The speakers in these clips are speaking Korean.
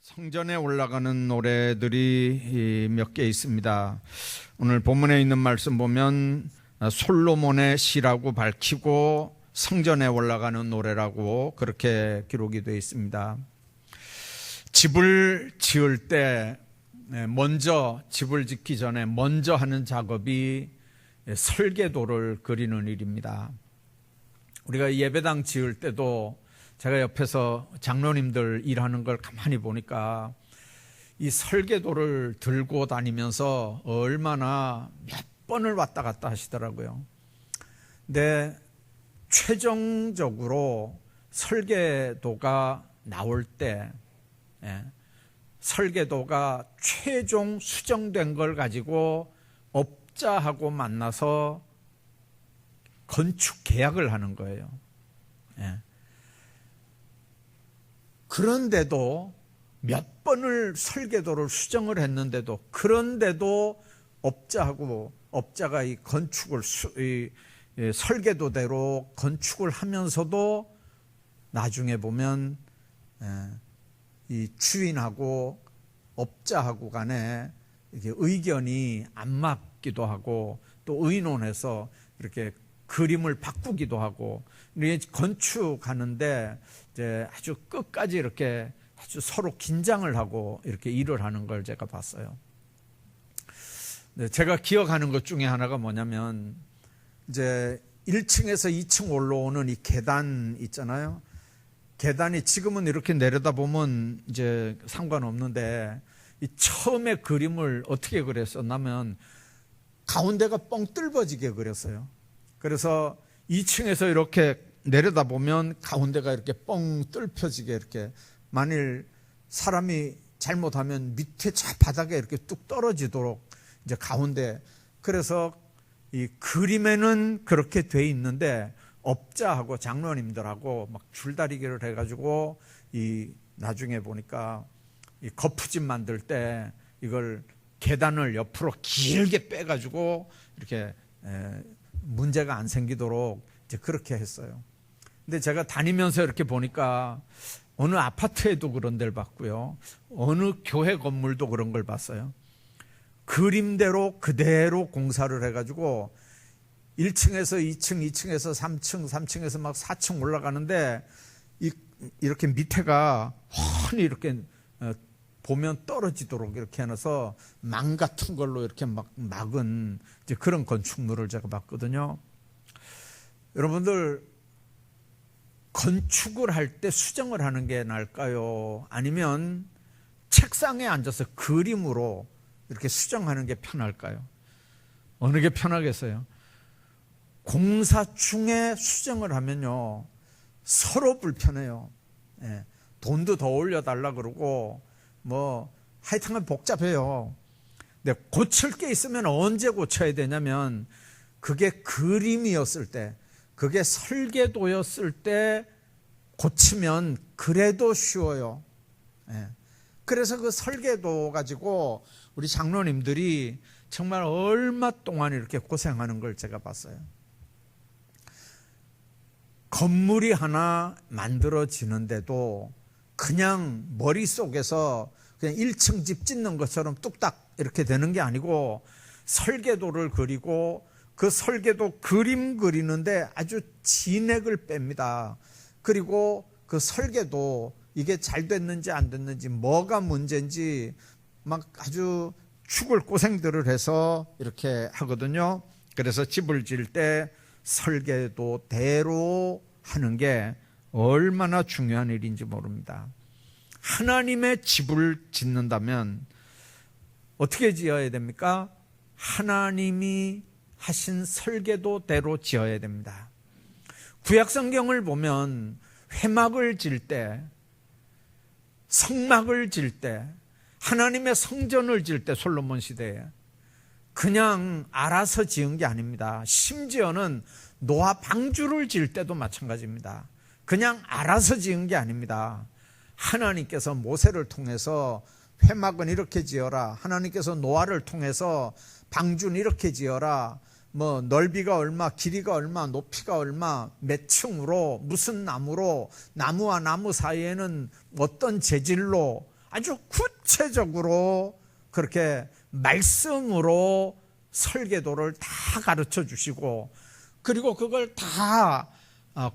성전에 올라가는 노래들이 몇 개 있습니다. 오늘 본문에 있는 말씀 보면 솔로몬의 시라고 밝히고 성전에 올라가는 노래라고 그렇게 기록이 되어 있습니다. 집을 지을 때 먼저, 집을 짓기 전에 먼저 하는 작업이 설계도를 그리는 일입니다. 우리가 예배당 지을 때도 제가 옆에서 장로님들 일하는 걸 가만히 보니까 이 설계도를 들고 다니면서 얼마나 몇 번을 왔다 갔다 하시더라고요. 근데 최종적으로 설계도가 나올 때, 설계도가 최종 수정된 걸 가지고 업자하고 만나서 건축 계약을 하는 거예요. 그런데도 몇 번을 설계도를 수정을 했는데도, 그런데도 업자가 이 건축을 설계도대로 건축을 하면서도 나중에 보면 이 주인하고 업자하고 간에 이렇게 의견이 안 맞기도 하고 또 의논해서 이렇게 그림을 바꾸기도 하고, 건축하는데 이제 아주 끝까지 이렇게 아주 서로 긴장을 하고 이렇게 일을 하는 걸 제가 봤어요. 제가 기억하는 것 중에 하나가 뭐냐면, 이제 1층에서 2층 올라오는 이 계단 있잖아요. 계단이 지금은 이렇게 내려다보면 이제 상관없는데, 이 처음에 그림을 어떻게 그렸었냐면 가운데가 뻥 뚫어지게 그렸어요. 그래서 2층에서 이렇게 내려다보면 가운데가 이렇게 뻥 뚫혀지게, 이렇게 만일 사람이 잘못하면 밑에 저 바닥에 이렇게 뚝 떨어지도록 이제 가운데, 그래서 이 그림에는 그렇게 돼 있는데 업자하고 장로님들하고 막 줄다리기를 해가지고 이 나중에 보니까 이 거푸집 만들 때 이걸 계단을 옆으로 길게 빼가지고 이렇게 문제가 안 생기도록 이제 그렇게 했어요. 근데 제가 다니면서 이렇게 보니까 어느 아파트에도 그런 데를 봤고요, 어느 교회 건물도 그런 걸 봤어요. 그림대로 그대로 공사를 해가지고 1층에서 2층, 2층에서 3층, 3층에서 막 4층 올라가는데 이렇게 밑에가 훤히 이렇게 보면 떨어지도록 이렇게 해놔서 망 같은 걸로 이렇게 막 막은 이제 그런 건축물을 제가 봤거든요. 여러분들, 건축을 할 때 수정을 하는 게 나을까요? 아니면 책상에 앉아서 그림으로 이렇게 수정하는 게 편할까요? 어느 게 편하겠어요? 공사 중에 수정을 하면요, 서로 불편해요. 돈도 더 올려달라 그러고 하여튼간 복잡해요. 근데 고칠 게 있으면 언제 고쳐야 되냐면, 그게 그림이었을 때, 그게 설계도였을 때 고치면 그래도 쉬워요. 그래서 그 설계도 가지고 우리 장로님들이 정말 얼마 동안 이렇게 고생하는 걸 제가 봤어요. 건물이 하나 만들어지는데도 그냥 머릿속에서 그냥 1층 집 짓는 것처럼 뚝딱 이렇게 되는 게 아니고, 설계도를 그리고 그 설계도 그림 그리는데 아주 진액을 뺍니다. 그리고 그 설계도 이게 잘 됐는지 안 됐는지, 뭐가 문제인지 막 아주 죽을 고생들을 해서 이렇게 하거든요. 그래서 집을 지을 때 설계도대로 하는 게 얼마나 중요한 일인지 모릅니다. 하나님의 집을 짓는다면 어떻게 지어야 됩니까? 하나님이 하신 설계도대로 지어야 됩니다. 구약성경을 보면 회막을 질 때, 성막을 질 때, 하나님의 성전을 질 때, 솔로몬 시대에 그냥 알아서 지은 게 아닙니다. 심지어는 노아 방주를 지을 때도 마찬가지입니다. 그냥 알아서 지은 게 아닙니다. 하나님께서 모세를 통해서 회막은 이렇게 지어라, 하나님께서 노아를 통해서 방주는 이렇게 지어라, 넓이가 얼마, 길이가 얼마, 높이가 얼마, 몇 층으로, 무슨 나무로, 나무와 나무 사이에는 어떤 재질로, 아주 구체적으로 그렇게 말씀으로 설계도를 다 가르쳐 주시고, 그리고 그걸 다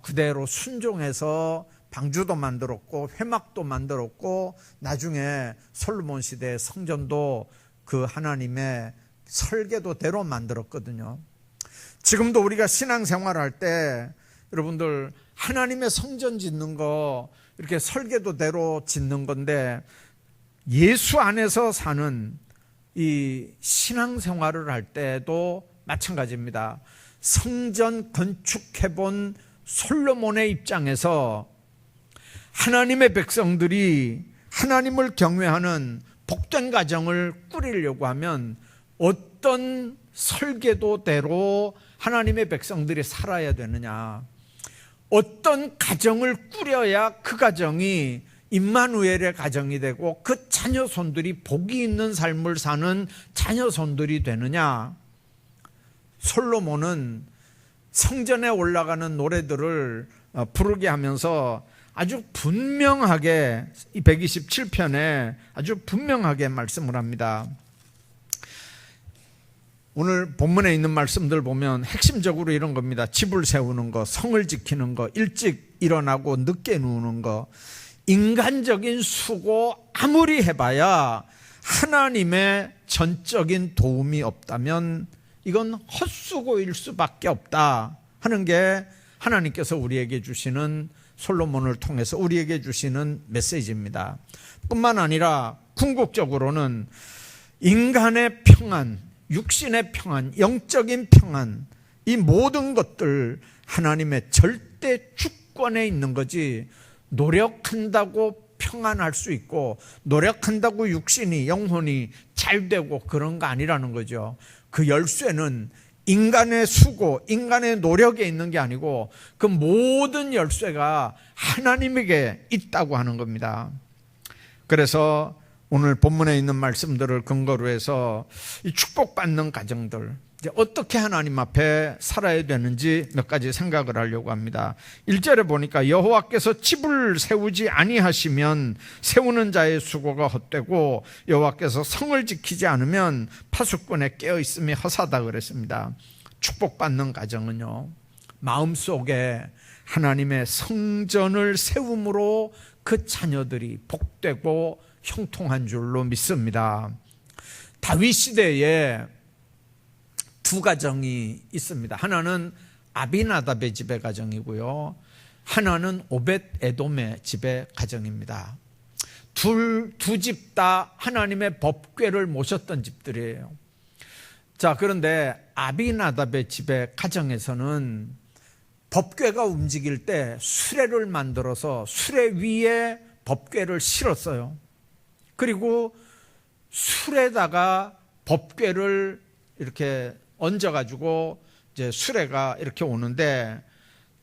그대로 순종해서 방주도 만들었고 회막도 만들었고, 나중에 솔로몬 시대의 성전도 그 하나님의 설계도대로 만들었거든요. 지금도 우리가 신앙생활할 때 여러분들 하나님의 성전 짓는 거 이렇게 설계도대로 짓는 건데, 예수 안에서 사는 이 신앙생활을 할 때도 마찬가지입니다. 성전 건축해본 솔로몬의 입장에서 하나님의 백성들이 하나님을 경외하는 복된 가정을 꾸리려고 하면 어떤 설계도대로 하나님의 백성들이 살아야 되느냐, 어떤 가정을 꾸려야 그 가정이 임마누엘의 가정이 되고 그 자녀손들이 복이 있는 삶을 사는 자녀손들이 되느냐. 솔로몬은 성전에 올라가는 노래들을 부르게 하면서 아주 분명하게 이 127편에 아주 분명하게 말씀을 합니다. 오늘 본문에 있는 말씀들 보면 핵심적으로 이런 겁니다. 집을 세우는 거, 성을 지키는 거, 일찍 일어나고 늦게 누우는 거, 인간적인 수고 아무리 해봐야 하나님의 전적인 도움이 없다면 이건 헛수고일 수밖에 없다 하는 게 하나님께서 우리에게 주시는, 솔로몬을 통해서 우리에게 주시는 메시지입니다. 뿐만 아니라 궁극적으로는 인간의 평안, 육신의 평안, 영적인 평안, 이 모든 것들 하나님의 절대 주권에 있는 거지, 노력한다고 평안할 수 있고 노력한다고 육신이, 영혼이 잘 되고 그런 거 아니라는 거죠. 그 열쇠는 인간의 수고, 인간의 노력에 있는 게 아니고 그 모든 열쇠가 하나님에게 있다고 하는 겁니다. 그래서 오늘 본문에 있는 말씀들을 근거로 해서 이 축복받는 가정들, 이제 어떻게 하나님 앞에 살아야 되는지 몇 가지 생각을 하려고 합니다. 1절에 보니까 여호와께서 집을 세우지 아니하시면 세우는 자의 수고가 헛되고 여호와께서 성을 지키지 않으면 파수꾼에 깨어 있음이 허사다 그랬습니다. 축복받는 가정은요, 마음속에 하나님의 성전을 세움으로 그 자녀들이 복되고 형통한 줄로 믿습니다. 다윗 시대에 두 가정이 있습니다. 하나는 아비나답의 집의 가정이고요, 하나는 오벳 에돔의 집의 가정입니다. 두 집 다 하나님의 법궤를 모셨던 집들이에요. 자, 그런데 아비나답의 집의 가정에서는 법궤가 움직일 때 수레를 만들어서 수레 위에 법궤를 실었어요. 그리고 수레다가 법궤를 이렇게 얹어가지고 이제 수레가 이렇게 오는데,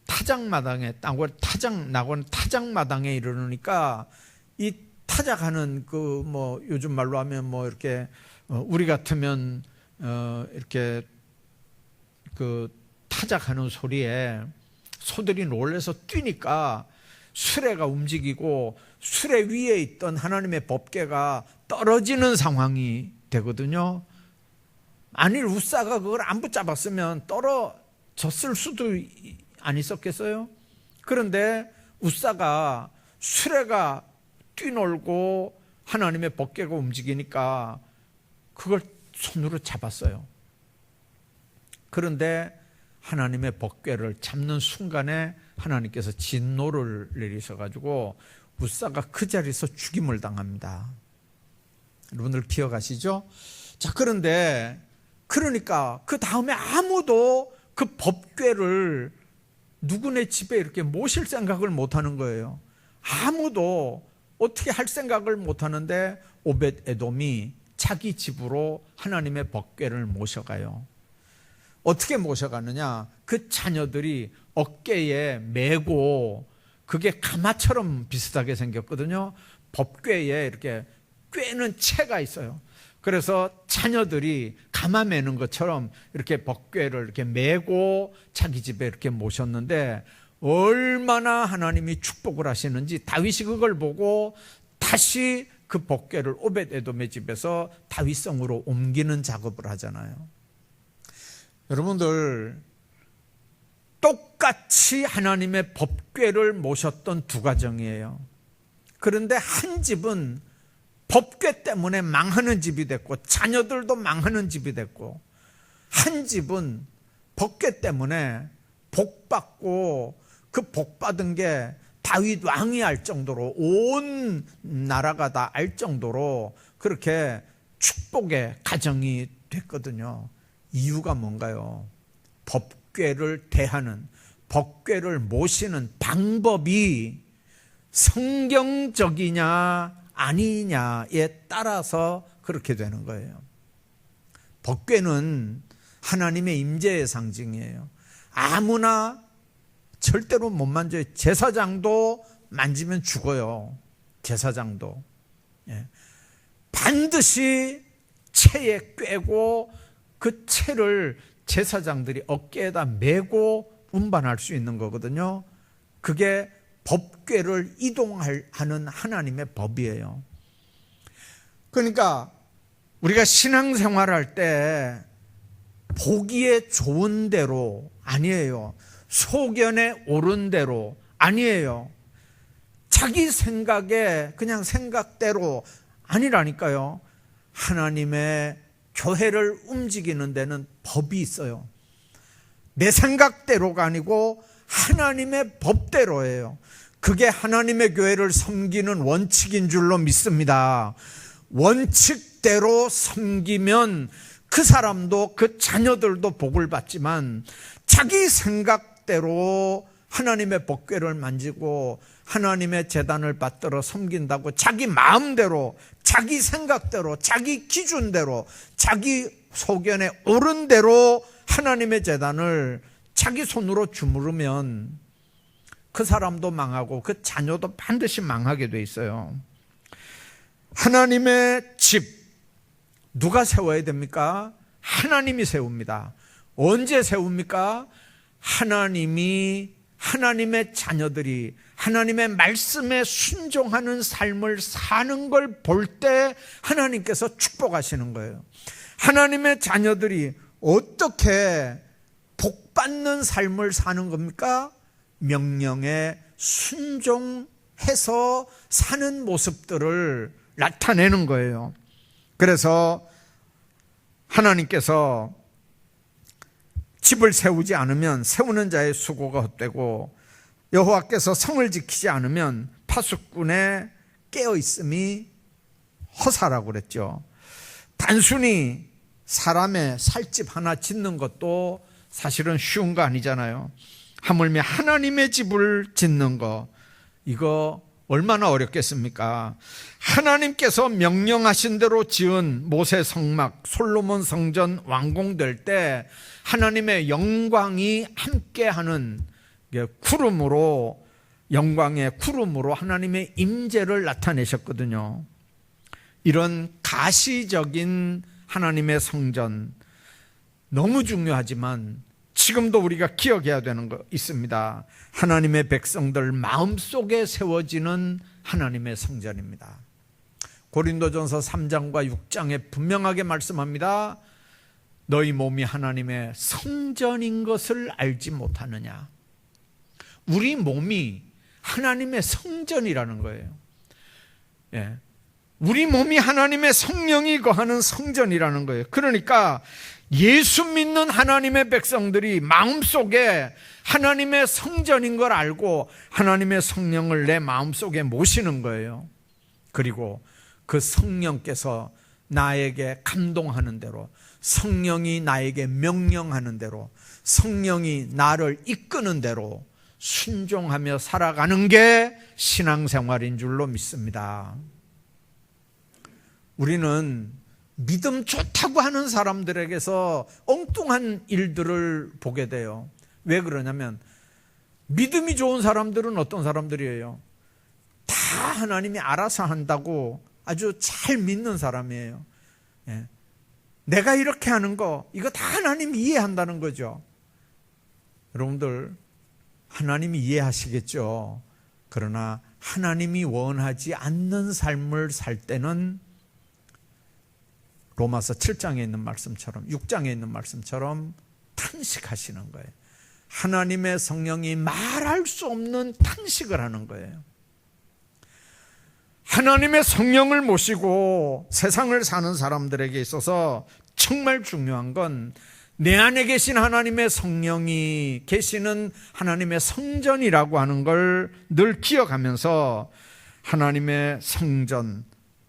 타작마당에 타작마당에 이르니까 이 타작하는 그 뭐 요즘 말로 하면 뭐 이렇게 우리 같으면 이렇게 그 타작하는 소리에 소들이 놀래서 뛰니까 수레가 움직이고 수레 위에 있던 하나님의 법궤가 떨어지는 상황이 되거든요. 만일 우사가 그걸 안 붙잡았으면 떨어졌을 수도 안 있었겠어요? 그런데 우사가 수레가 뛰놀고 하나님의 법궤가 움직이니까 그걸 손으로 잡았어요. 그런데 하나님의 법궤를 잡는 순간에 하나님께서 진노를 내리셔가지고 우사가 그 자리에서 죽임을 당합니다. 여러분들 기억하시죠? 자, 그러니까 그 다음에 아무도 그 법궤를 누구네 집에 이렇게 모실 생각을 못하는 거예요. 아무도 어떻게 할 생각을 못하는데 오벳 에돔이 자기 집으로 하나님의 법궤를 모셔가요. 어떻게 모셔가느냐, 그 자녀들이 어깨에 메고, 그게 가마처럼 비슷하게 생겼거든요. 법궤에 이렇게 꿰는 채가 있어요. 그래서 자녀들이 가마 매는 것처럼 이렇게 법궤를 이렇게 메고 자기 집에 이렇게 모셨는데, 얼마나 하나님이 축복을 하시는지 다윗이 그걸 보고 다시 그 복궤를 오벳에돔의 집에서 다윗성으로 옮기는 작업을 하잖아요. 여러분들, 똑같이 하나님의 법궤를 모셨던 두 가정이에요. 그런데 한 집은 법궤 때문에 망하는 집이 됐고 자녀들도 망하는 집이 됐고, 한 집은 법궤 때문에 복받고 그 복받은 게 다윗 왕이 알 정도로, 온 나라가 다 알 정도로 그렇게 축복의 가정이 됐거든요. 이유가 뭔가요? 법궤를 대하는, 법궤를 모시는 방법이 성경적이냐 아니냐에 따라서 그렇게 되는 거예요. 법궤는 하나님의 임재의 상징이에요. 아무나 절대로 못 만져요. 제사장도 만지면 죽어요. 제사장도. 반드시 채에 꿰고 그 채를 제사장들이 어깨에다 메고 운반할 수 있는 거거든요. 그게 법궤를 이동하는 하나님의 법이에요. 그러니까 우리가 신앙생활할 때 보기에 좋은 대로 아니에요. 소견에 옳은 대로 아니에요. 자기 생각에 그냥 생각대로 아니라니까요. 하나님의 교회를 움직이는 데는 법이 있어요. 내 생각대로가 아니고 하나님의 법대로예요. 그게 하나님의 교회를 섬기는 원칙인 줄로 믿습니다. 원칙대로 섬기면 그 사람도 그 자녀들도 복을 받지만, 자기 생각대로 하나님의 법궤를 만지고 하나님의 제단을 받들어 섬긴다고 자기 마음대로, 자기 생각대로, 자기 기준대로, 자기 소견에 옳은 대로 하나님의 제단을 자기 손으로 주무르면 그 사람도 망하고 그 자녀도 반드시 망하게 돼 있어요. 하나님의 집 누가 세워야 됩니까? 하나님이 세웁니다. 언제 세웁니까? 하나님의 자녀들이 하나님의 말씀에 순종하는 삶을 사는 걸 볼 때 하나님께서 축복하시는 거예요. 하나님의 자녀들이 어떻게 복받는 삶을 사는 겁니까? 명령에 순종해서 사는 모습들을 나타내는 거예요. 그래서 하나님께서 집을 세우지 않으면 세우는 자의 수고가 헛되고, 여호와께서 성을 지키지 않으면 파수꾼의 깨어있음이 허사라고 그랬죠. 단순히 사람의 살집 하나 짓는 것도 사실은 쉬운 거 아니잖아요. 하물며 하나님의 집을 짓는 거, 이거 얼마나 어렵겠습니까? 하나님께서 명령하신 대로 지은 모세 성막, 솔로몬 성전 완공될 때 하나님의 영광이 함께하는 구름으로, 영광의 구름으로 하나님의 임재를 나타내셨거든요. 이런 가시적인 하나님의 성전 너무 중요하지만 지금도 우리가 기억해야 되는 거 있습니다. 하나님의 백성들 마음속에 세워지는 하나님의 성전입니다. 고린도전서 3장과 6장에 분명하게 말씀합니다. 너희 몸이 하나님의 성전인 것을 알지 못하느냐. 우리 몸이 하나님의 성전이라는 거예요. 우리 몸이 하나님의 성령이 거하는 성전이라는 거예요. 그러니까 예수 믿는 하나님의 백성들이 마음속에 하나님의 성전인 걸 알고 하나님의 성령을 내 마음속에 모시는 거예요. 그리고 그 성령께서 나에게 감동하는 대로, 성령이 나에게 명령하는 대로, 성령이 나를 이끄는 대로 순종하며 살아가는 게 신앙생활인 줄로 믿습니다. 우리는 믿음 좋다고 하는 사람들에게서 엉뚱한 일들을 보게 돼요. 왜 그러냐면 믿음이 좋은 사람들은 어떤 사람들이에요? 다 하나님이 알아서 한다고 아주 잘 믿는 사람이에요. 내가 이렇게 하는 거, 이거 다 하나님이 이해한다는 거죠. 여러분들, 하나님이 이해하시겠죠. 그러나 하나님이 원하지 않는 삶을 살 때는 로마서 7장에 있는 말씀처럼 6장에 있는 말씀처럼 탄식하시는 거예요. 하나님의 성령이 말할 수 없는 탄식을 하는 거예요. 하나님의 성령을 모시고 세상을 사는 사람들에게 있어서 정말 중요한 건 내 안에 계신 하나님의 성령이 계시는 하나님의 성전이라고 하는 걸 늘 기억하면서 하나님의 성전,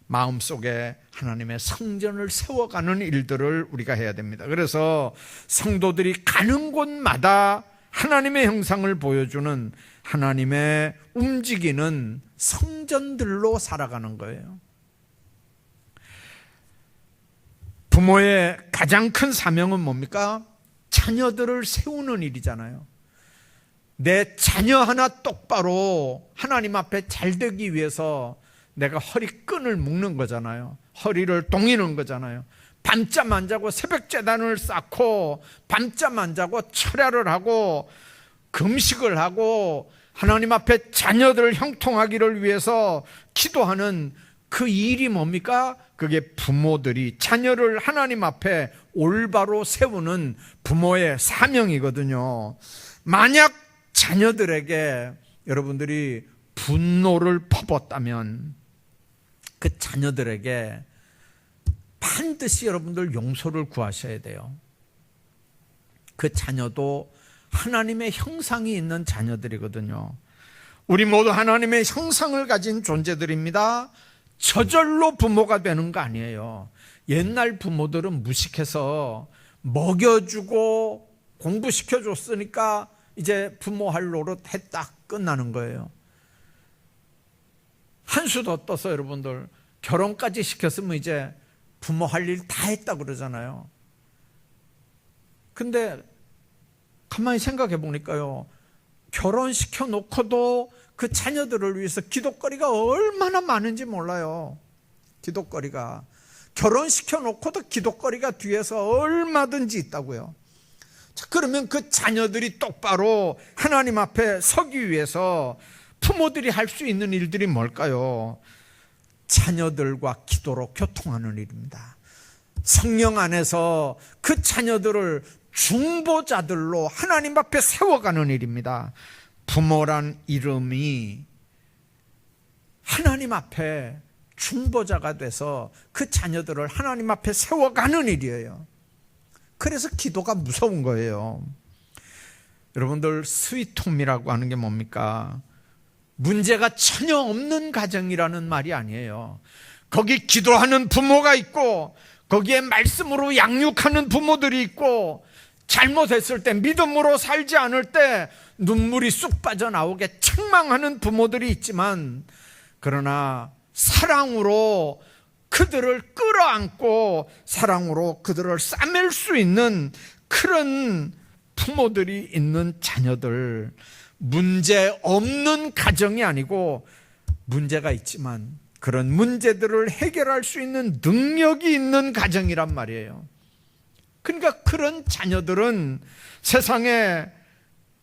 마음속에 하나님의 성전을 세워가는 일들을 우리가 해야 됩니다. 그래서 성도들이 가는 곳마다 하나님의 형상을 보여주는 하나님의 움직이는 성전들로 살아가는 거예요. 부모의 가장 큰 사명은 뭡니까? 자녀들을 세우는 일이잖아요. 내 자녀 하나 똑바로 하나님 앞에 잘 되기 위해서 내가 허리끈을 묶는 거잖아요. 허리를 동이는 거잖아요. 밤잠 안 자고 새벽 제단을 쌓고 밤잠 안 자고 철야를 하고 금식을 하고 하나님 앞에 자녀들 형통하기를 위해서 기도하는 그 일이 뭡니까? 그게 부모들이 자녀를 하나님 앞에 올바로 세우는 부모의 사명이거든요. 만약 자녀들에게 여러분들이 분노를 퍼붓다면 그 자녀들에게 반드시 여러분들 용서를 구하셔야 돼요. 그 자녀도 하나님의 형상이 있는 자녀들이거든요. 우리 모두 하나님의 형상을 가진 존재들입니다. 저절로 부모가 되는 거 아니에요. 옛날 부모들은 무식해서 먹여주고 공부시켜줬으니까 이제 부모 할 노릇 했다 끝나는 거예요. 한 수 더 떠서 여러분들 결혼까지 시켰으면 이제 부모 할 일 다 했다 그러잖아요. 근데 가만히 생각해 보니까요, 결혼시켜 놓고도 그 자녀들을 위해서 기도거리가 얼마나 많은지 몰라요. 기도거리가 결혼시켜 놓고도 기도거리가 뒤에서 얼마든지 있다고요. 자, 그러면 그 자녀들이 똑바로 하나님 앞에 서기 위해서 부모들이 할 수 있는 일들이 뭘까요? 자녀들과 기도로 교통하는 일입니다. 성령 안에서 그 자녀들을 중보자들로 하나님 앞에 세워가는 일입니다. 부모란 이름이 하나님 앞에 중보자가 돼서 그 자녀들을 하나님 앞에 세워가는 일이에요. 그래서 기도가 무서운 거예요. 여러분들, 스위트홈이라고 하는 게 뭡니까? 문제가 전혀 없는 가정이라는 말이 아니에요. 거기 기도하는 부모가 있고 거기에 말씀으로 양육하는 부모들이 있고 잘못했을 때 믿음으로 살지 않을 때 눈물이 쑥 빠져나오게 책망하는 부모들이 있지만, 그러나 사랑으로 그들을 끌어안고 사랑으로 그들을 싸맬 수 있는 그런 부모들이 있는 자녀들, 문제 없는 가정이 아니고 문제가 있지만 그런 문제들을 해결할 수 있는 능력이 있는 가정이란 말이에요. 그러니까 그런 자녀들은 세상에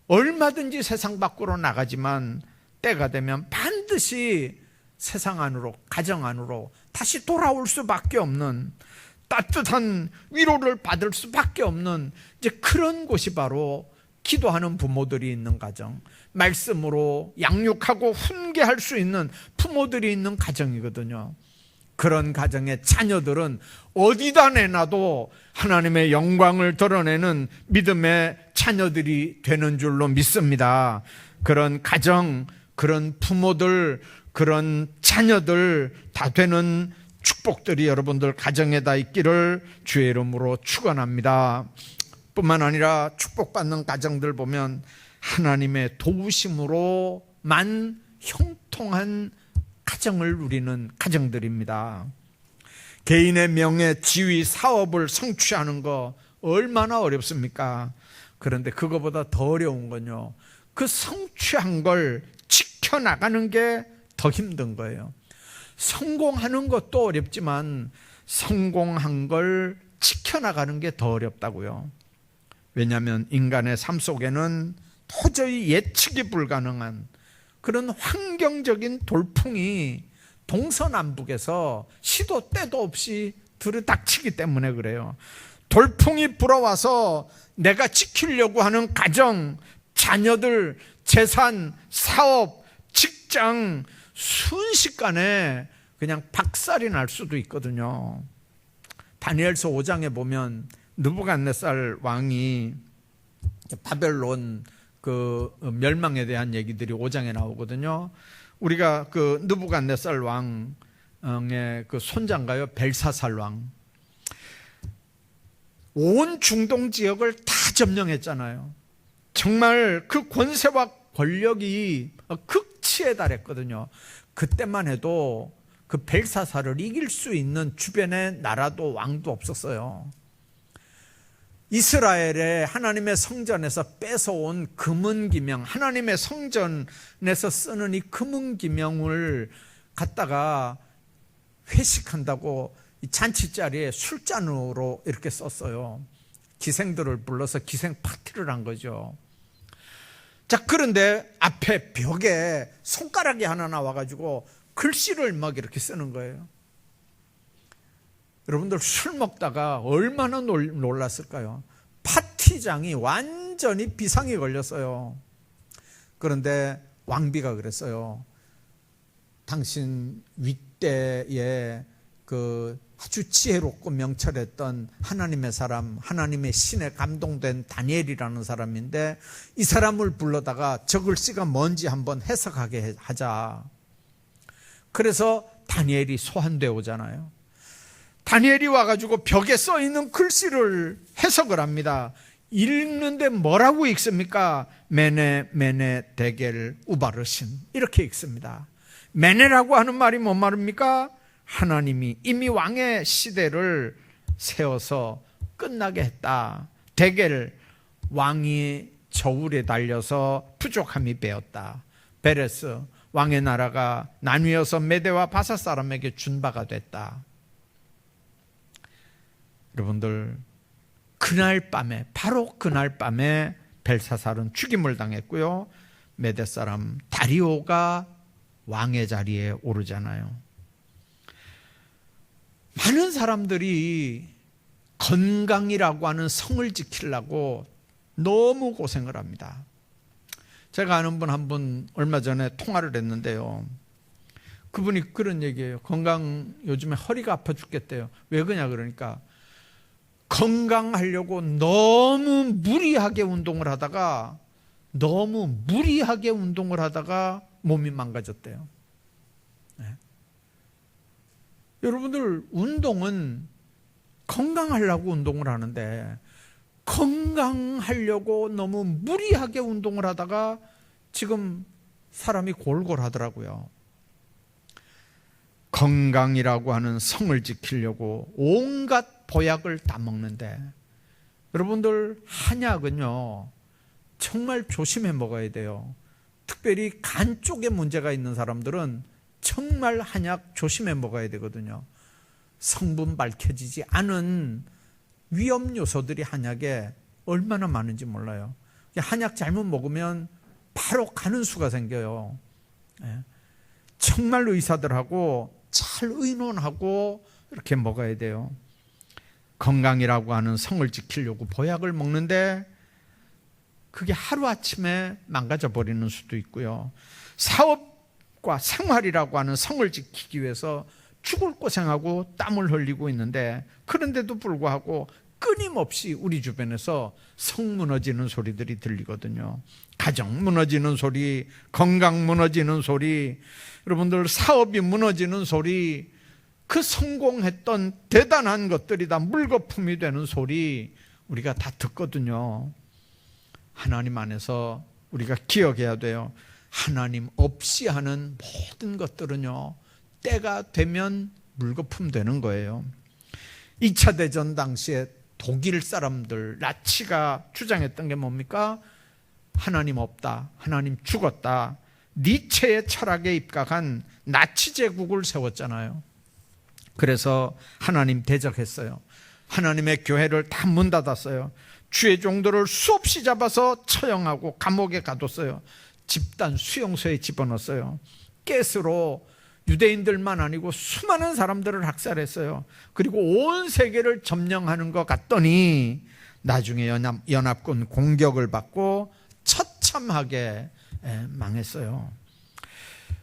얼마든지 세상 밖으로 나가지만 때가 되면 반드시 세상 안으로, 가정 안으로 다시 돌아올 수밖에 없는, 따뜻한 위로를 받을 수밖에 없는 이제 그런 곳이 바로 기도하는 부모들이 있는 가정, 말씀으로 양육하고 훈계할 수 있는 부모들이 있는 가정이거든요. 그런 가정의 자녀들은 어디다 내놔도 하나님의 영광을 드러내는 믿음의 자녀들이 되는 줄로 믿습니다. 그런 가정, 그런 부모들, 그런 자녀들 다 되는 축복들이 여러분들 가정에 다 있기를 주의 이름으로 축원합니다. 뿐만 아니라 축복받는 가정들 보면 하나님의 도우심으로만 형통한 가정을 누리는 가정들입니다. 개인의 명예, 지위, 사업을 성취하는 거 얼마나 어렵습니까? 그런데 그거보다 더 어려운 건요, 그 성취한 걸 지켜나가는 게 더 힘든 거예요. 성공하는 것도 어렵지만 성공한 걸 지켜나가는 게 더 어렵다고요. 왜냐하면 인간의 삶 속에는 도저히 예측이 불가능한 그런 환경적인 돌풍이 동서남북에서 시도 때도 없이 들이닥치기 때문에 그래요. 돌풍이 불어와서 내가 지키려고 하는 가정, 자녀들, 재산, 사업, 직장 순식간에 그냥 박살이 날 수도 있거든요. 다니엘서 5장에 보면 느부갓네살 왕이 바벨론 그 멸망에 대한 얘기들이 5장에 나오거든요. 우리가 그 느부갓네살 왕의 그 손자인가요? 벨사살 왕. 온 중동 지역을 다 점령했잖아요. 정말 그 권세와 권력이 극치에 달했거든요. 그때만 해도 그 벨사살을 이길 수 있는 주변의 나라도 왕도 없었어요. 이스라엘의 하나님의 성전에서 뺏어온 금은기명, 하나님의 성전에서 쓰는 이 금은기명을 갖다가 회식한다고 이 잔치자리에 술잔으로 이렇게 썼어요. 기생들을 불러서 기생 파티를 한 거죠. 자, 그런데 앞에 벽에 손가락이 하나 나와가지고 글씨를 막 이렇게 쓰는 거예요. 여러분들 술 먹다가 얼마나 놀랐을까요? 파티장이 완전히 비상이 걸렸어요. 그런데 왕비가 그랬어요. 당신 윗대에 그 아주 지혜롭고 명철했던 하나님의 사람, 하나님의 신에 감동된 다니엘이라는 사람인데 이 사람을 불러다가 저 글씨가 뭔지 한번 해석하게 하자. 그래서 다니엘이 소환되어 오잖아요. 다니엘이 와가지고 벽에 써있는 글씨를 해석을 합니다. 읽는데 뭐라고 읽습니까? 메네 메네 데겔 우바르신 이렇게 읽습니다. 메네라고 하는 말이 뭔 말입니까? 하나님이 이미 왕의 시대를 세워서 끝나게 했다. 데겔 왕이 저울에 달려서 부족함이 배었다. 베레스 왕의 나라가 나뉘어서 메대와 바사 사람에게 준 바가 됐다. 여러분들 그날 밤에 바로 그날 밤에 벨사살은 죽임을 당했고요. 메대 사람 다리오가 왕의 자리에 오르잖아요. 많은 사람들이 건강이라고 하는 성을 지키려고 너무 고생을 합니다. 제가 아는 분 한 분 얼마 전에 통화를 했는데요. 그분이 그런 얘기예요. 건강 요즘에 허리가 아파 죽겠대요. 왜 그러냐 그러니까 건강하려고 너무 무리하게 운동을 하다가 몸이 망가졌대요. 네. 여러분들 운동은 건강하려고 운동을 하는데 건강하려고 너무 무리하게 운동을 하다가 지금 사람이 골골하더라고요. 건강이라고 하는 성을 지키려고 온갖 보약을 다 먹는데 여러분들 한약은요 정말 조심해 먹어야 돼요. 특별히 간 쪽에 문제가 있는 사람들은 정말 한약 조심해 먹어야 되거든요. 성분 밝혀지지 않은 위험 요소들이 한약에 얼마나 많은지 몰라요. 한약 잘못 먹으면 바로 가는 수가 생겨요. 정말 의사들하고 잘 의논하고 이렇게 먹어야 돼요. 건강이라고 하는 성을 지키려고 보약을 먹는데 그게 하루아침에 망가져 버리는 수도 있고요. 사업과 생활이라고 하는 성을 지키기 위해서 죽을 고생하고 땀을 흘리고 있는데 그런데도 불구하고 끊임없이 우리 주변에서 성 무너지는 소리들이 들리거든요. 가정 무너지는 소리, 건강 무너지는 소리, 여러분들 사업이 무너지는 소리, 그 성공했던 대단한 것들이 다 물거품이 되는 소리 우리가 다 듣거든요. 하나님 안에서 우리가 기억해야 돼요. 하나님 없이 하는 모든 것들은요 때가 되면 물거품 되는 거예요. 2차 대전 당시에 독일 사람들 나치가 주장했던 게 뭡니까? 하나님 없다, 하나님 죽었다. 니체의 철학에 입각한 나치 제국을 세웠잖아요. 그래서 하나님 대적했어요. 하나님의 교회를 다 문 닫았어요. 주의 종들을 수없이 잡아서 처형하고 감옥에 가뒀어요. 집단 수용소에 집어넣었어요. 가스로 유대인들만 아니고 수많은 사람들을 학살했어요. 그리고 온 세계를 점령하는 것 같더니 나중에 연합군 공격을 받고 처참하게 망했어요.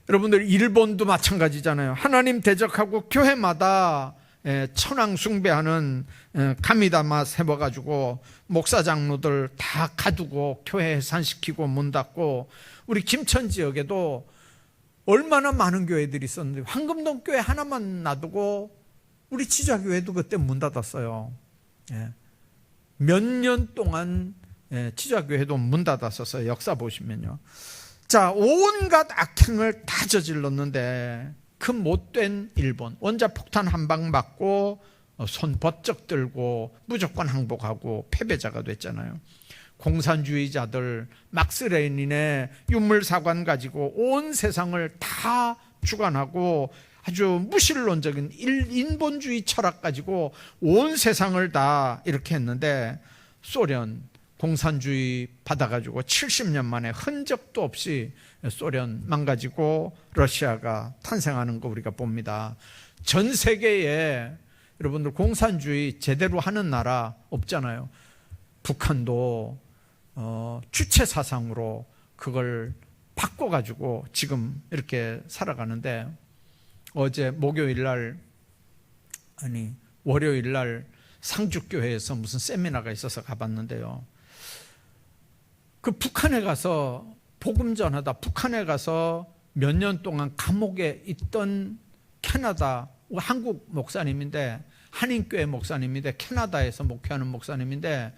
여러분들, 일본도 마찬가지잖아요. 하나님 대적하고 교회마다 천황 숭배하는 가미다마 세워가지고 목사 장로들 다 가두고 교회 해산시키고 문 닫고, 우리 김천 지역에도 얼마나 많은 교회들이 있었는데 황금동 교회 하나만 놔두고 우리 지자교회도 그때 문 닫았어요. 몇 년 동안 지자교회도 문 닫았었어요. 역사 보시면요. 자, 온갖 악행을 다 저질렀는데 그 못된 일본, 원자폭탄 한 방 맞고 손 번쩍 들고 무조건 항복하고 패배자가 됐잖아요. 공산주의자들, 막스 레닌의 유물사관 가지고 온 세상을 다 주관하고 아주 무신론적인 인본주의 철학 가지고 온 세상을 다 이렇게 했는데, 소련 공산주의 받아가지고 70년 만에 흔적도 없이 소련 망가지고 러시아가 탄생하는 거 우리가 봅니다. 전 세계에 여러분들 공산주의 제대로 하는 나라 없잖아요. 북한도 주체 사상으로 그걸 바꿔가지고 지금 이렇게 살아가는데, 어제 월요일 날 상주교회에서 무슨 세미나가 있어서 가봤는데요. 그 북한에 가서 복음 전하다 북한에 가서 몇 년 동안 감옥에 있던 캐나다 한국 목사님인데, 한인교회 목사님인데 캐나다에서 목회하는 목사님인데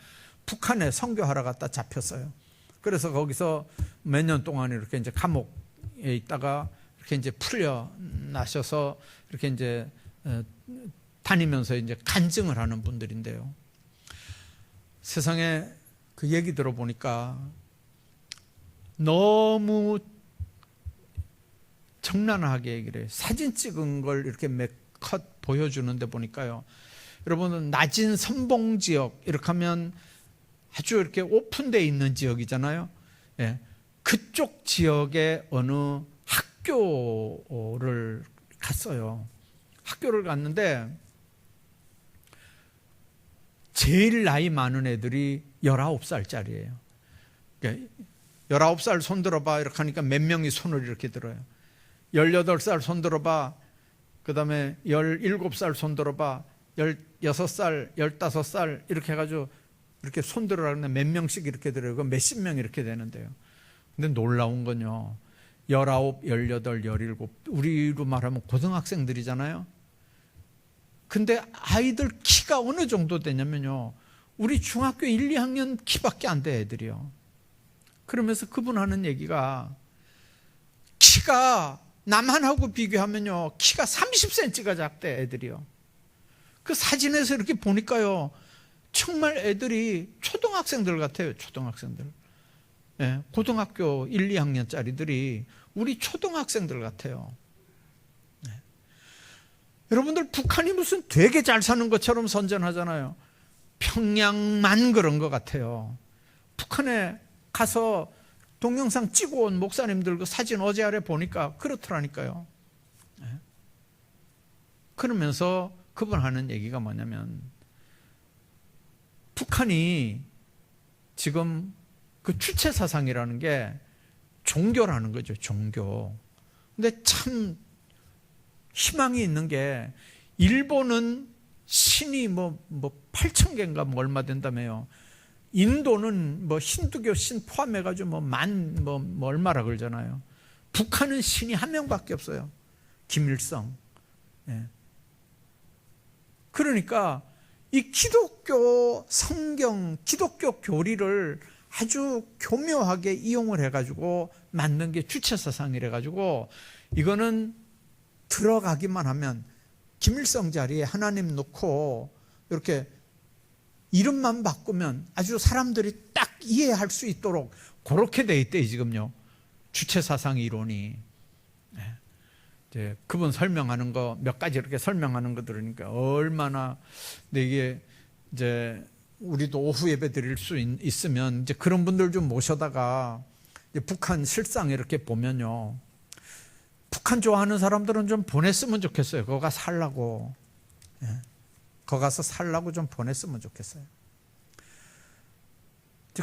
북한에 선교하러 갔다 잡혔어요. 그래서 거기서 몇 년 동안 이렇게 이제 감옥에 있다가 이렇게 이제 풀려나셔서 이렇게 이제 다니면서 이제 간증을 하는 분들인데요. 세상에 그 얘기 들어보니까 너무 적나라하게 얘기를 해요. 사진 찍은 걸 이렇게 몇 컷 보여주는데 보니까요, 여러분은 낮은 선봉 지역 이렇게 하면 아주 이렇게 오픈되어 있는 지역이잖아요. 그쪽 지역의 어느 학교를 갔어요. 학교를 갔는데 제일 나이 많은 애들이 19살짜리예요. 19살 손 들어봐 이렇게 하니까 몇 명이 손을 이렇게 들어요. 18살 손 들어봐, 그 다음에 17살 손 들어봐, 16살, 15살 이렇게 해가지고 이렇게 손 들어라는데 몇 명씩 이렇게 들어요. 그 몇십 명 이렇게 되는데요. 근데 놀라운 건요, 19, 18, 17, 우리로 말하면 고등학생들이잖아요. 근데 아이들 키가 어느 정도 되냐면요, 우리 중학교 1, 2학년 키밖에 안 돼, 애들이요. 그러면서 그분 하는 얘기가, 키가 남한하고 비교하면요 키가 30cm가 작대, 애들이요. 그 사진에서 이렇게 보니까요 정말 애들이 초등학생들 같아요. 초등학생들. 고등학교 1, 2학년짜리들이 우리 초등학생들 같아요. 여러분들, 북한이 무슨 되게 잘 사는 것처럼 선전하잖아요. 평양만 그런 것 같아요. 북한에 가서 동영상 찍어 온 목사님들 그 사진 어제 아래 보니까 그렇더라니까요. 그러면서 그분 하는 얘기가 뭐냐면, 북한이 지금 그 주체 사상이라는 게 종교라는 거죠. 종교. 근데 참 희망이 있는 게, 일본은 신이 뭐 8,000개인가 뭐 얼마 된다며요. 인도는 뭐 힌두교 신 포함해가지고 뭐 얼마라 그러잖아요. 북한은 신이 한 명밖에 없어요. 김일성. 그러니까 이 기독교 성경, 기독교 교리를 아주 교묘하게 이용을 해가지고 만든 게 주체사상이래 가지고, 이거는 들어가기만 하면 김일성 자리에 하나님 놓고 이렇게 이름만 바꾸면 아주 사람들이 딱 이해할 수 있도록 그렇게 돼 있대, 지금요. 주체사상 이론이. 이제 그분 설명하는 거 몇 가지 이렇게 설명하는 거 들으니까 얼마나, 근데 이게 이제 우리도 오후 예배 드릴 수 있으면 이제 그런 분들 좀 모셔다가 북한 실상 이렇게 보면요, 북한 좋아하는 사람들은 좀 보냈으면 좋겠어요. 거기 가서 살라고. 거기 가서 살라고 좀 보냈으면 좋겠어요.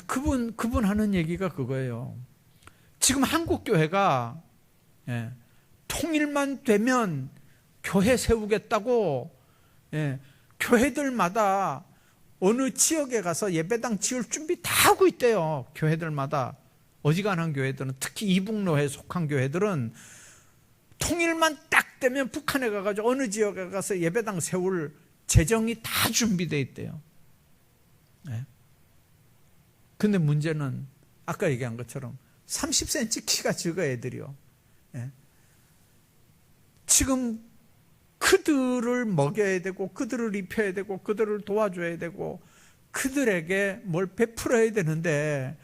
그분 하는 얘기가 그거예요. 지금 한국 교회가 통일만 되면 교회 세우겠다고 교회들마다 어느 지역에 가서 예배당 지을 준비 다 하고 있대요. 교회들마다. 어지간한 교회들은, 특히 이북로에 속한 교회들은 통일만 딱 되면 북한에 가가지고 어느 지역에 가서 예배당 세울 재정이 다 준비되어 있대요. 근데 문제는 아까 얘기한 것처럼 30cm 키가 적어 애들이요. 지금 그들을 먹여야 되고, 그들을 입혀야 되고, 그들을 도와줘야 되고, 그들에게 뭘 베풀어야 되는데,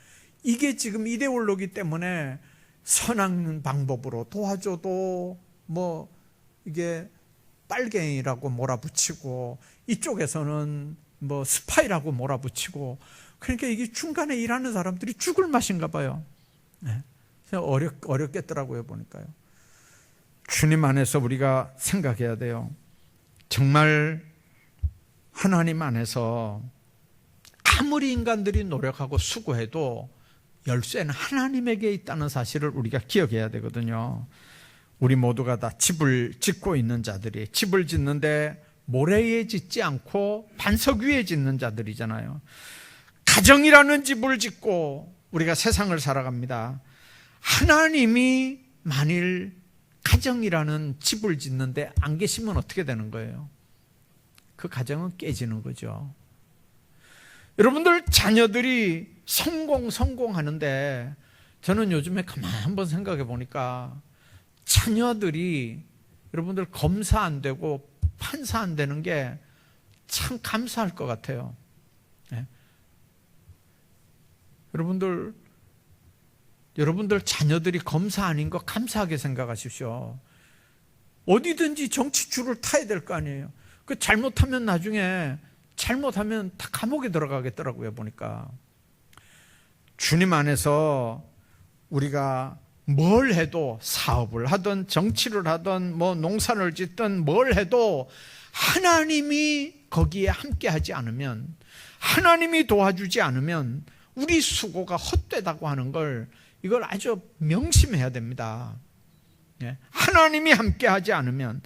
이게 지금 이데올로기 때문에 선한 방법으로 도와줘도 이게 빨갱이라고 몰아붙이고, 이쪽에서는 스파이라고 몰아붙이고, 그러니까 이게 중간에 일하는 사람들이 죽을 맛인가 봐요. 어렵겠더라고요, 보니까요. 주님 안에서 우리가 생각해야 돼요. 정말 하나님 안에서 아무리 인간들이 노력하고 수고해도 열쇠는 하나님에게 있다는 사실을 우리가 기억해야 되거든요. 우리 모두가 다 집을 짓고 있는 자들이, 집을 짓는데 모래 위에 짓지 않고 반석 위에 짓는 자들이잖아요. 가정이라는 집을 짓고 우리가 세상을 살아갑니다. 하나님이 만일 가정이라는 집을 짓는데 안 계시면 어떻게 되는 거예요? 그 가정은 깨지는 거죠. 여러분들 자녀들이 성공하는데, 저는 요즘에 가만 한번 생각해 보니까 자녀들이 여러분들 검사 안 되고 판사 안 되는 게 참 감사할 것 같아요. 여러분들 자녀들이 검사 아닌 거 감사하게 생각하십시오. 어디든지 정치줄을 타야 될 거 아니에요. 그 잘못하면 나중에 다 감옥에 들어가겠더라고요, 보니까. 주님 안에서 우리가 뭘 해도, 사업을 하든 정치를 하든 농사를 짓든 뭘 해도 하나님이 거기에 함께하지 않으면, 하나님이 도와주지 않으면 우리 수고가 헛되다고 하는 걸, 이걸 아주 명심해야 됩니다. 하나님이 함께하지 않으면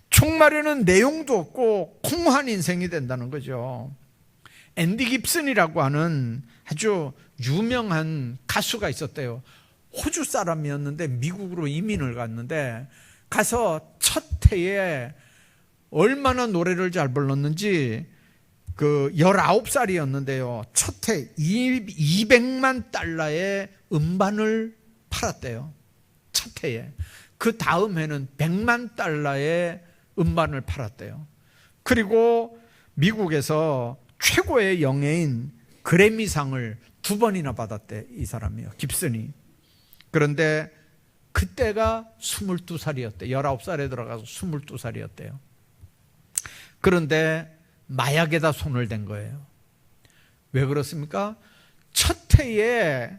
종말에는 내용도 없고 공허한 인생이 된다는 거죠. 앤디 깁슨이라고 하는 아주 유명한 가수가 있었대요. 호주 사람이었는데 미국으로 이민을 갔는데, 가서 첫 해에 얼마나 노래를 잘 불렀는지, 19살이었는데요. 첫 해 200만 달러의 음반을 팔았대요. 첫 해에. 그 다음 해는 100만 달러의 음반을 팔았대요. 그리고 미국에서 최고의 영예인 그래미상을 2번이나 받았대, 이 사람이요, 깁슨이. 그런데 그때가 22살이었대. 19살에 들어가서 22살이었대요. 그런데 마약에다 손을 댄 거예요. 왜 그렇습니까? 첫 해에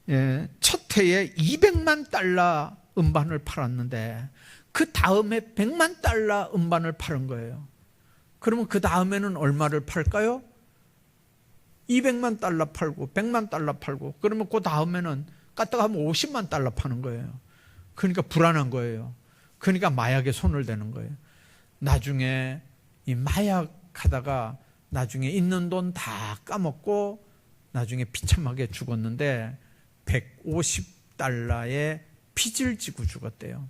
200만 달러 음반을 팔았는데, 그 다음에 100만 달러 음반을 파는 거예요. 그러면 그 다음에는 얼마를 팔까요? 200만 달러 팔고 100만 달러 팔고, 그러면 그 다음에는 까딱 하면 50만 달러 파는 거예요. 그러니까 불안한 거예요. 그러니까 마약에 손을 대는 거예요. 나중에 이 마약하다가 나중에 있는 돈 다 까먹고 나중에 비참하게 죽었는데 150달러의 빚을 지고 죽었대요.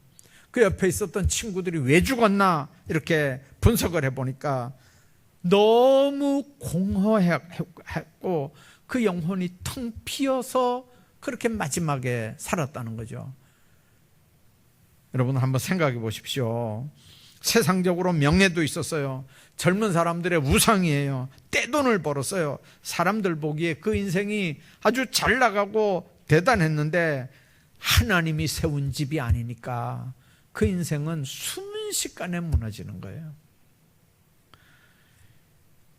그 옆에 있었던 친구들이 왜 죽었나 이렇게 분석을 해보니까 너무 공허했고 그 영혼이 텅 비어서 그렇게 마지막에 살았다는 거죠. 여러분 한번 생각해 보십시오. 세상적으로 명예도 있었어요. 젊은 사람들의 우상이에요. 떼돈을 벌었어요. 사람들 보기에 그 인생이 아주 잘 나가고 대단했는데 하나님이 세운 집이 아니니까 그 인생은 순식간에 무너지는 거예요.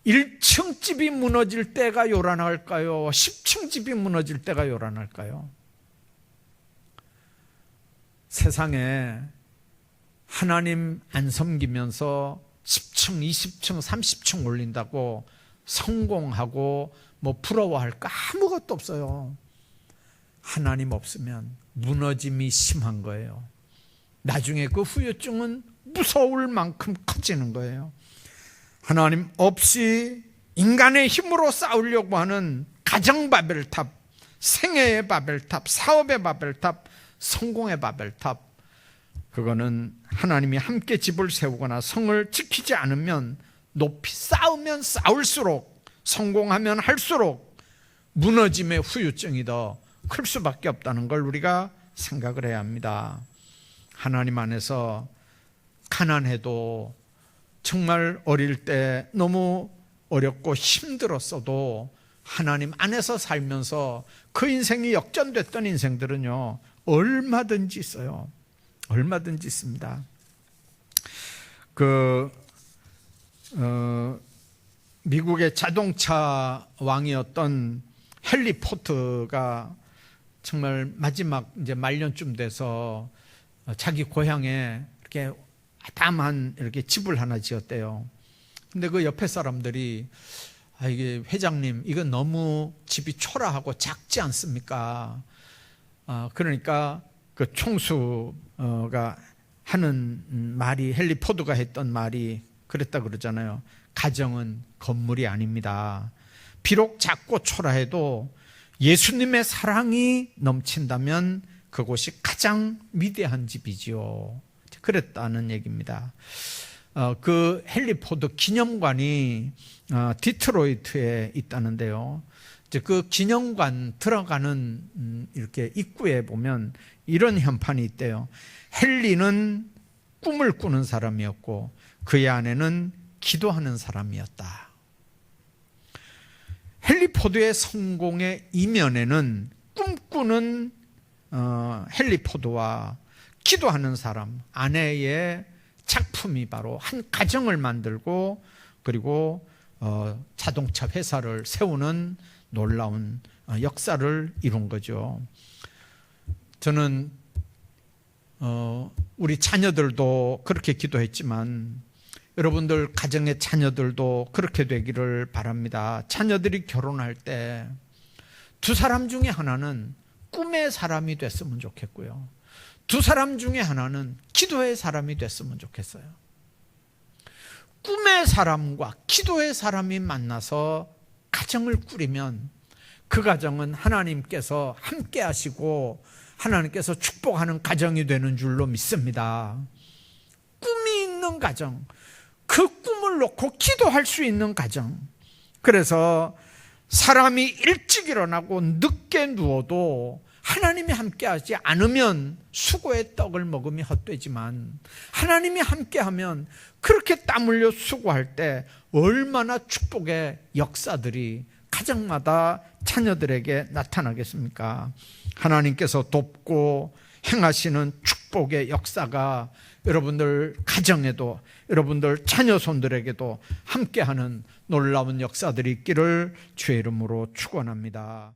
1층 집이 무너질 때가 요란할까요? 10층 집이 무너질 때가 요란할까요? 세상에 하나님 안 섬기면서 10층, 20층, 30층 올린다고 성공하고 뭐 부러워할 거 아무것도 없어요. 하나님 없으면 무너짐이 심한 거예요. 나중에 그 후유증은 무서울 만큼 커지는 거예요. 하나님 없이 인간의 힘으로 싸우려고 하는 가정 바벨탑, 생애의 바벨탑, 사업의 바벨탑, 성공의 바벨탑, 그거는 하나님이 함께 집을 세우거나 성을 지키지 않으면 높이 쌓으면 쌓을수록, 성공하면 할수록 무너짐의 후유증이 더 클 수밖에 없다는 걸 우리가 생각을 해야 합니다. 하나님 안에서 가난해도, 정말 어릴 때 너무 어렵고 힘들었어도 하나님 안에서 살면서 그 인생이 역전됐던 인생들은요, 얼마든지 있어요. 얼마든지 있습니다. 미국의 자동차 왕이었던 헨리 포드가 정말 마지막 이제 말년쯤 돼서 자기 고향에 이렇게 아담한 이렇게 집을 하나 지었대요. 근데 그 옆에 사람들이, 이게 회장님, 이건 너무 집이 초라하고 작지 않습니까? 그러니까 그 총수가 하는 말이, 헨리 포드가 했던 말이 그랬다 그러잖아요. 가정은 건물이 아닙니다. 비록 작고 초라해도 예수님의 사랑이 넘친다면 그곳이 가장 위대한 집이지요. 그랬다는 얘기입니다. 그 헨리 포드 기념관이 디트로이트에 있다는데요. 이제 그 기념관 들어가는 이렇게 입구에 보면 이런 현판이 있대요. 헨리는 꿈을 꾸는 사람이었고 그의 아내는 기도하는 사람이었다. 헨리 포드의 성공의 이면에는 꿈꾸는 헨리 포드와 기도하는 사람, 아내의 작품이 바로 한 가정을 만들고, 그리고 자동차 회사를 세우는 놀라운 역사를 이룬 거죠. 저는 우리 자녀들도 그렇게 기도했지만 여러분들 가정의 자녀들도 그렇게 되기를 바랍니다. 자녀들이 결혼할 때 두 사람 중에 하나는 꿈의 사람이 됐으면 좋겠고요, 두 사람 중에 하나는 기도의 사람이 됐으면 좋겠어요. 꿈의 사람과 기도의 사람이 만나서 가정을 꾸리면 그 가정은 하나님께서 함께 하시고 하나님께서 축복하는 가정이 되는 줄로 믿습니다. 꿈이 있는 가정, 그 꿈을 놓고 기도할 수 있는 가정. 그래서 사람이 일찍 일어나고 늦게 누워도 하나님이 함께하지 않으면 수고의 떡을 먹으면 헛되지만 하나님이 함께하면 그렇게 땀 흘려 수고할 때 얼마나 축복의 역사들이 가정마다 자녀들에게 나타나겠습니까? 하나님께서 돕고 행하시는 축복의 역사가 여러분들 가정에도, 여러분들 자녀 손들에게도 함께하는 놀라운 역사들이 있기를 주의 이름으로 축원합니다.